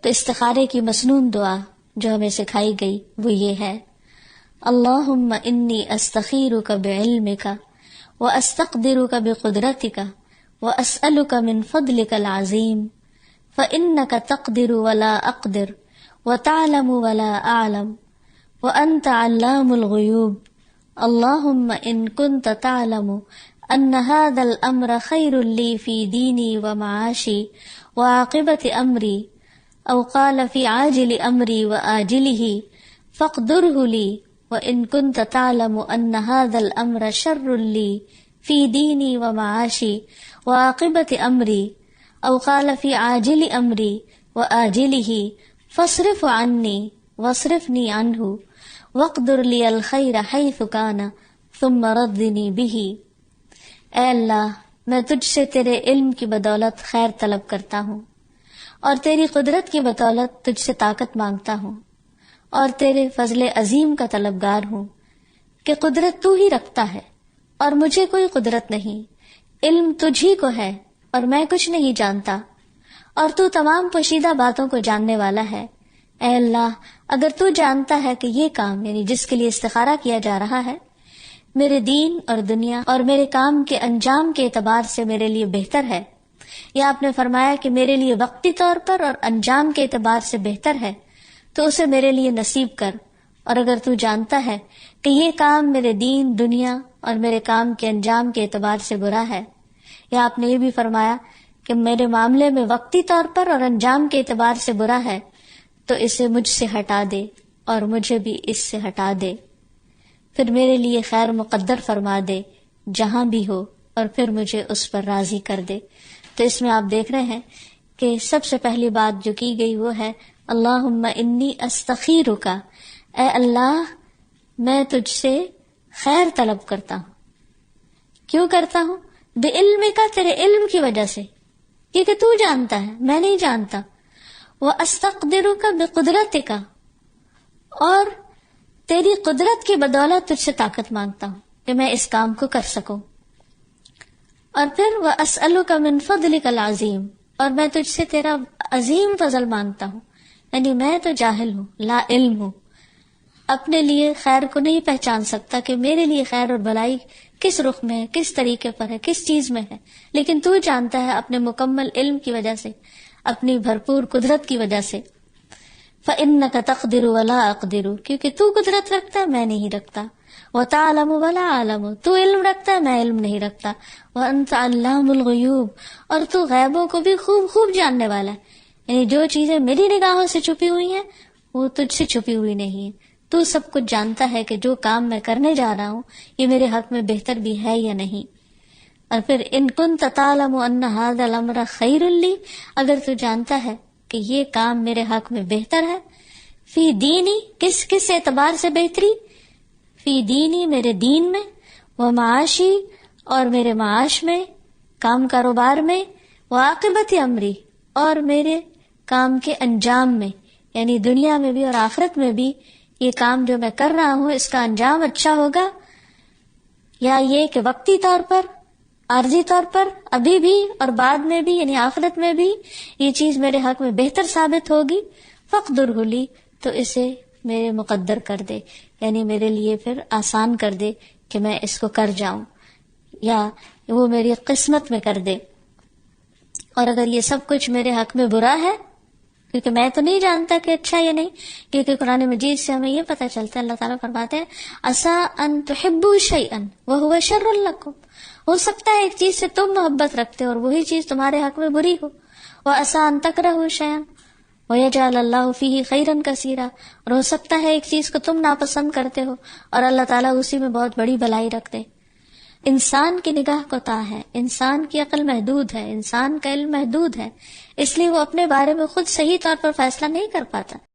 تو استخارے کی مسنون دعا جو ہمیں سکھائی گئی وہ یہ ہے: اللہم انی استخیرک بعلمک واستقدرک بقدرتک واسألک من فضلک العظیم فإنک تقدر ولا اقدر وتعلم ولا اعلم وانت علام الغیوب اللہم ان کنت تعلم ان هذا الامر خیر لی فی دینی ومعاشی وعاقبت امری او قال فی عاجل امری وآجلہ فاقدرہ لی وَإِن كُنْتَ تَعْلَمُ أَنَّ هَذَا الْأَمْرَ شَرٌّ لِّي فِي دِينِي وَمَعَاشِي وَعَاقِبَةِ أَمْرِي أَوْ قَالَ فِي عَاجِلِ أَمْرِي وَآجِلِهِ فَاصْرِفْ عَنِّي وَاصْرِفْنِي عَنْهُ وَاقْدُرْ لِي الْخَيْرَ حَيْثُ كَانَ ثُمَّ رَدِّنِي بِهِ۔ اے اللہ، میں تجھ سے تیرے علم کی بدولت خیر طلب کرتا ہوں، اور تیری قدرت کی بدولت تجھ سے طاقت مانگتا ہوں، اور تیرے فضل عظیم کا طلبگار ہوں کہ قدرت تو ہی رکھتا ہے اور مجھے کوئی قدرت نہیں، علم تجھ ہی کو ہے اور میں کچھ نہیں جانتا، اور تو تمام پوشیدہ باتوں کو جاننے والا ہے۔ اے اللہ، اگر تو جانتا ہے کہ یہ کام یعنی جس کے لیے استخارہ کیا جا رہا ہے میرے دین اور دنیا اور میرے کام کے انجام کے اعتبار سے میرے لیے بہتر ہے، یا آپ نے فرمایا کہ میرے لیے وقتی طور پر اور انجام کے اعتبار سے بہتر ہے، تو اسے میرے لیے نصیب کر۔ اور اگر تو جانتا ہے کہ یہ کام میرے دین، دنیا اور میرے کام کے انجام کے اعتبار سے برا ہے، یا آپ نے یہ بھی فرمایا کہ میرے معاملے میں وقتی طور پر اور انجام کے اعتبار سے برا ہے، تو اسے مجھ سے ہٹا دے اور مجھے بھی اس سے ہٹا دے، پھر میرے لیے خیر مقدر فرما دے جہاں بھی ہو، اور پھر مجھے اس پر راضی کر دے۔ تو اس میں آپ دیکھ رہے ہیں کہ سب سے پہلی بات جو کی گئی وہ ہے اللہم انی استخیرک، اے اللہ میں تجھ سے خیر طلب کرتا ہوں۔ کیوں کرتا ہوں؟ بعلمک، تیرے علم کی وجہ سے، کیونکہ تو جانتا ہے، میں نہیں جانتا۔ واستقدرک بقدرتک، اور تیری قدرت کی بدولت تجھ سے طاقت مانگتا ہوں کہ میں اس کام کو کر سکوں۔ اور پھر واسألک من فضلک العظیم، اور میں تجھ سے تیرا عظیم فضل مانگتا ہوں، یعنی میں تو جاہل ہوں، لا علم ہوں، اپنے لیے خیر کو نہیں پہچان سکتا کہ میرے لیے خیر اور بھلائی کس رخ میں ہے، کس طریقے پر ہے، کس چیز میں ہے، لیکن تو جانتا ہے اپنے مکمل علم کی وجہ سے، اپنی بھرپور قدرت کی وجہ سے۔ فَإِنَّكَ تَقْدِرُ وَلَا أَقْدِرُ، کیونکہ تو قدرت رکھتا ہے میں نہیں رکھتا، وَتَعْلَمُ وَلَا أَعْلَمُ، تو علم رکھتا ہے میں علم نہیں رکھتا، وَأَنْتَ عَلَّامُ الْغُیُوبِ، اور تو غیبوں کو بھی خوب خوب جاننے والا ہے، یعنی جو چیزیں میری نگاہوں سے چھپی ہوئی ہیں وہ تجھ سے چھپی ہوئی نہیں ہیں، تو سب کچھ جانتا ہے کہ جو کام میں کرنے جا رہا ہوں یہ میرے حق میں بہتر بھی ہے یا نہیں۔ اور پھر ان کنت تعلم ان ھذا الامر خیر لی، اگر تو جانتا ہے کہ یہ کام میرے حق میں بہتر ہے، فی دینی، کس اعتبار سے بہتری؟ فی دینی، میرے دین میں، و معاشی، اور میرے معاش میں، کام کاروبار میں، وعاقبت امری، اور میرے کام کے انجام میں، یعنی دنیا میں بھی اور آخرت میں بھی یہ کام جو میں کر رہا ہوں اس کا انجام اچھا ہوگا، یا یہ کہ وقتی طور پر، عارضی طور پر، ابھی بھی اور بعد میں بھی یعنی آخرت میں بھی یہ چیز میرے حق میں بہتر ثابت ہوگی، فاقدرہ لی، تو اسے میرے مقدر کر دے، یعنی میرے لیے پھر آسان کر دے کہ میں اس کو کر جاؤں، یا وہ میری قسمت میں کر دے۔ اور اگر یہ سب کچھ میرے حق میں برا ہے، کیونکہ میں تو نہیں جانتا کہ اچھا یا نہیں، کیونکہ قرآن مجید سے ہمیں یہ پتہ چلتا ہے، اللہ تعالیٰ فرماتے ہیں عَسَىٰ أَن تُحِبُّوا شَيْئًا وَهُوَ شَرٌّ لَكُمْ، ہو سکتا ہے ایک چیز سے تم محبت رکھتے اور وہی چیز تمہارے حق میں بری ہو، وَعَسَىٰ أَن تَكْرَهُوا شَيْئًا وَيَجْعَلَ اللَّهُ فِيهِ خَيْرًا كَثِيرًا، اور ہو سکتا ہے ایک چیز کو تم ناپسند کرتے ہو اور اللہ تعالیٰ اسی میں بہت بڑی بھلائی رکھ دے۔ انسان کی نگاہ کوتاہ ہے، انسان کی عقل محدود ہے، انسان کا علم محدود ہے، اس لیے وہ اپنے بارے میں خود صحیح طور پر فیصلہ نہیں کر پاتا۔